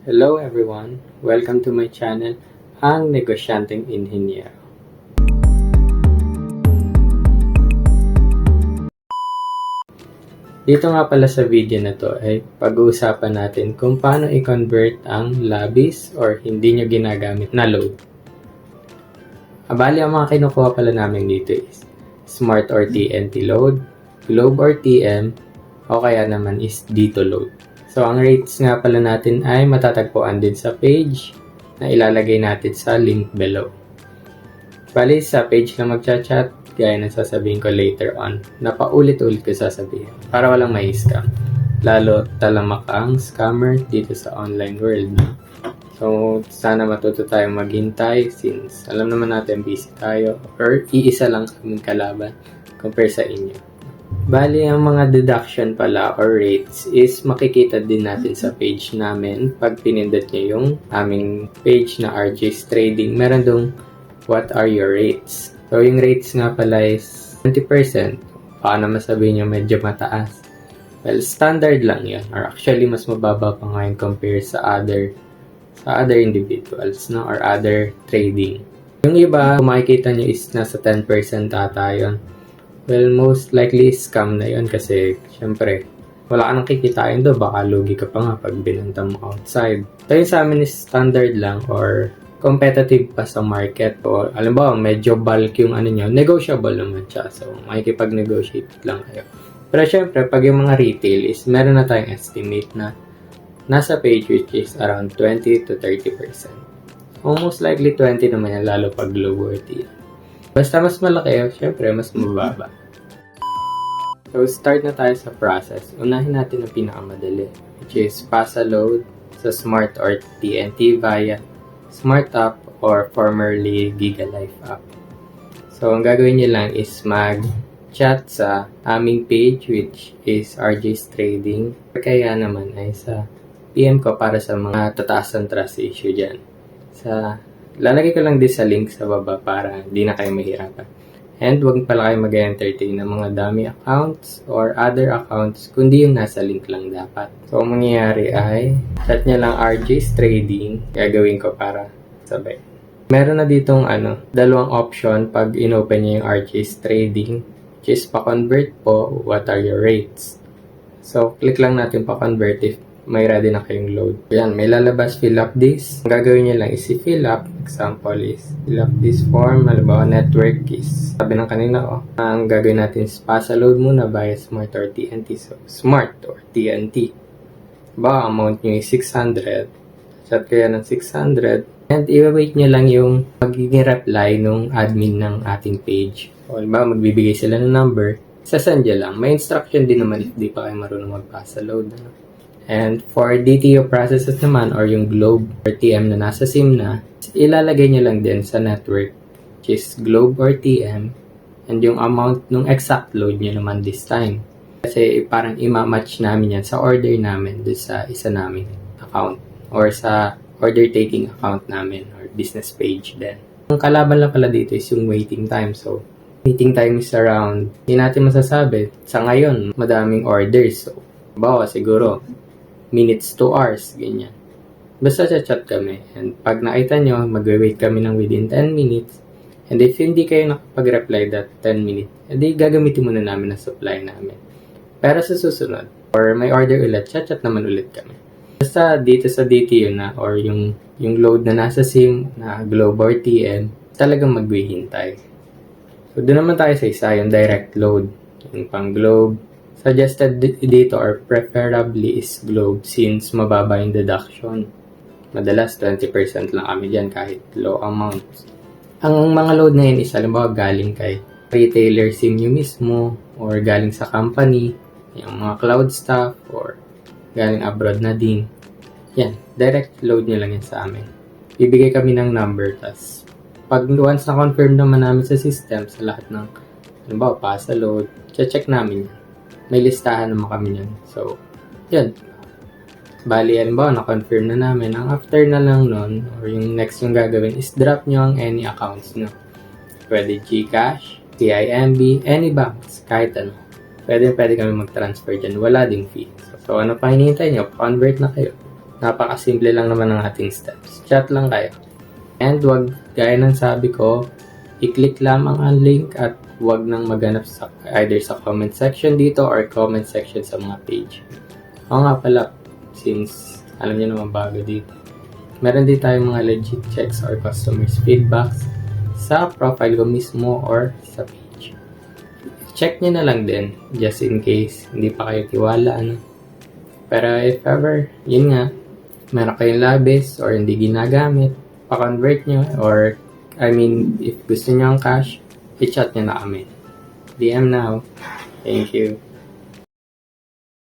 Hello everyone! Welcome to my channel, Ang Negosyanteng Inhinyero. Dito nga pala sa video na to ay pag-uusapan natin kung paano i-convert ang labis or hindi nyo ginagamit na load. Bali, ang mga kinukuha pala namin dito is Smart or TNT load, Globe or TM, o kaya naman is Dito load. So, ang rates nga pala natin ay matatagpuan din sa page na ilalagay natin sa link below. Bali, sa page na magchat-chat, gaya ng sasabihin ko later on, na paulit-ulit ko sasabihin para walang may scam. Lalo talamak ang scammer dito sa online world. So, sana matuto tayong maghintay since alam naman natin busy tayo or iisa lang kaming kalaban compare sa inyo. Bali, ang mga deduction pala or rates is makikita din natin sa page namin pag pinindot nyo yung aming page na RJ's Trading. Meron dong what are your rates. So, yung rates nga pala is 20%. Baka naman sabihin nyo medyo mataas. Well, standard lang yan. Or actually, mas mababa pa ngayon compare sa other individuals, no? Or other trading. Yung iba, kung makikita nyo is nasa 10% ata yun. Well, most likely scam na yun kasi syempre, wala ka nang kikitain doon. Baka lugi ka pa nga pag binenta mo outside. So, yung sa amin is standard lang or competitive pa sa market. O, alam ba, medyo bulk yung ano nyo, negotiable naman siya. So, makikipag-negotiate lang kayo. Pero syempre, pag yung mga retail is meron na tayong estimate na nasa page which is around 20 to 30%. Almost likely 20 naman yan, lalo pag low worth yan. Basta mas malaki, syempre mas mababa. So, start na tayo sa process. Unahin natin ang pinakamadali, which is pasa load sa Smart or TNT via Smart app or formerly GigaLife app. So, ang gagawin nyo lang is mag-chat sa aming page which is RJ's Trading. Kaya naman ay sa PM ko para sa mga tataas ang trust issue dyan. Lalagay ko lang din sa link sa baba para hindi na kayo mahirapan. And huwag pala kayo mag-entertain ng mga dummy accounts or other accounts kundi yung nasa link lang dapat. So, ang mangyayari ay chat nyo lang RJ's Trading. Gagawin ko para sabay. Meron na ditong dalawang option pag inopen nyo yung RJ's Trading, which is pa-convert po, what are your rates. So, click lang natin pa-convert if may ready na kayong load. Yan, may lalabas, fill up this. Ang gagawin nyo lang is i-fill up. Example is, fill up this form. Halimbawa, network is, sabi ng kanina, ang gagawin natin is pasa load muna via Smart or TNT. So, Smart or TNT. Halimbawa, amount nyo is 600. Chat kayo ng 600. And i-wait nyo lang yung magiging reply nung admin ng ating page. O, halimbawa, magbibigay sila ng number. Sasend nyo lang. May instruction din naman if di pa kayo marunong magpasa load. And for DTO processes naman or yung Globe or TM na nasa SIM na, ilalagay nyo lang din sa network which is Globe or TM and yung amount nung exact load nyo naman this time. Kasi parang ima-match namin yan sa order namin doon sa isa namin account or sa order taking account namin or business page din. Ang kalaban lang pala dito is yung waiting time. So, waiting time is around, hindi natin masasabi. Sa ngayon, madaming orders. So, bawa siguro minutes to hours, ganyan. Basta chat kami. And pag nakita nyo, mag-wait kami ng within 10 minutes. And if hindi kayo nakapag-reply that 10 minutes, edi gagamitin muna namin ang supply namin. Pero sa susunod, or may order ulit, chat naman ulit kami. Basta dito sa DTO na, or yung load na nasa SIM, na Globe or TM, talagang maghihintay. So, doon naman tayo sa isa, yung direct load. Yung pang Globe, suggested dito or preferably is Globe since mababa yung deduction. Madalas 20% lang kami dyan kahit low amounts. Ang mga load na yun is halimbawa galing kay retailer SIM nyo mismo or galing sa company, yung mga cloud stuff or galing abroad na din. Yan, direct load nyo lang yan sa amin. Bibigay kami ng number tas pag once na confirm naman namin sa system sa lahat ng halimbawa pasa load, check namin yan. May listahan naman kami yan. So, yun. Bali, halimbawa, na-confirm na namin. Ang after na lang nun, or yung next yung gagawin, is drop nyo ang any accounts nyo. Pwede GCash, CIMB, any banks, kahit ano. Pwede kami mag-transfer dyan. Wala ding fee. So ano pa hinihintay nyo? Convert na kayo. Napakasimple lang naman ng ating steps. Chat lang kayo. And wag, gaya ng sabi ko, i-click lamang ang link at wag nang maghanap sa either sa comment section dito or comment section sa mga page. Oo nga pala, since alam niyo naman bago dito, meron din tayong mga legit checks or customers feedbacks sa profile ko mismo or sa page. Check nyo na lang din, just in case hindi pa kayo tiwala, ano. Pero if ever, yun nga, meron kayong labis or hindi ginagamit, pa-convert nyo, or if gusto nyo ang cash, i-chat nyo na kami. DM now. Thank you.